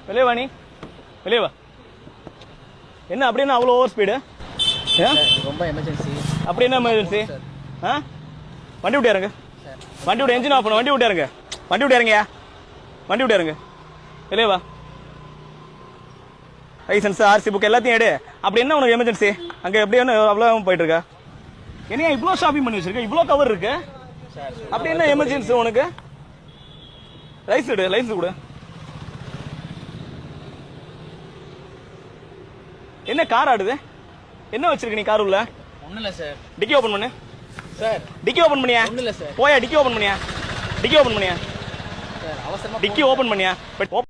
வெளியே வா நீ, வெளியே வா. என்ன அப்படி என்ன அவ்வளோ ஓவர் ஸ்பீடு? ரொம்ப எமர்ஜென்சி. அப்படி என்ன எமர்ஜென்சி? ஆ, வண்டி விட்டு இறங்க, வண்டி விட்டு என்ஜின் ஆஃப் பண்ணு, வண்டி விட்டு இறங்க, வண்டி விட்டு இறங்கயா, வண்டி விட்டு இறங்க, வெளியே வா. லைசன்ஸ், ஆர்சி புக் எல்லாத்தையும் எடு. அப்படி என்ன உனக்கு எமர்ஜென்சி? அங்கே எப்படி என்ன அவ்வளோ போயிட்டு இருக்கா? என்னையா இவ்வளோ ஷாப்பிங் பண்ணி வச்சிருக்க, இவ்வளோ கவர் இருக்கு, அப்படி என்ன எமர்ஜென்சி உனக்கு? லைசன்ஸ் எடு, லைசன்ஸ் கொடு. என்ன கார் ஆடுது? என்ன வச்சிருக்க நீ கார் உள்ள? ஒன்றும் இல்லை சார். டிக்கி ஓபன் பண்ணு சார். டிக்கி ஓபன் பண்ணியா? ஒன்றும் இல்லை சார். போயா டிக்கி ஓபன் பண்ணியா? டிக்கி ஓபன் பண்ணியா? சார் அவசரமாக டிக்கி ஓபன் பண்ணியா?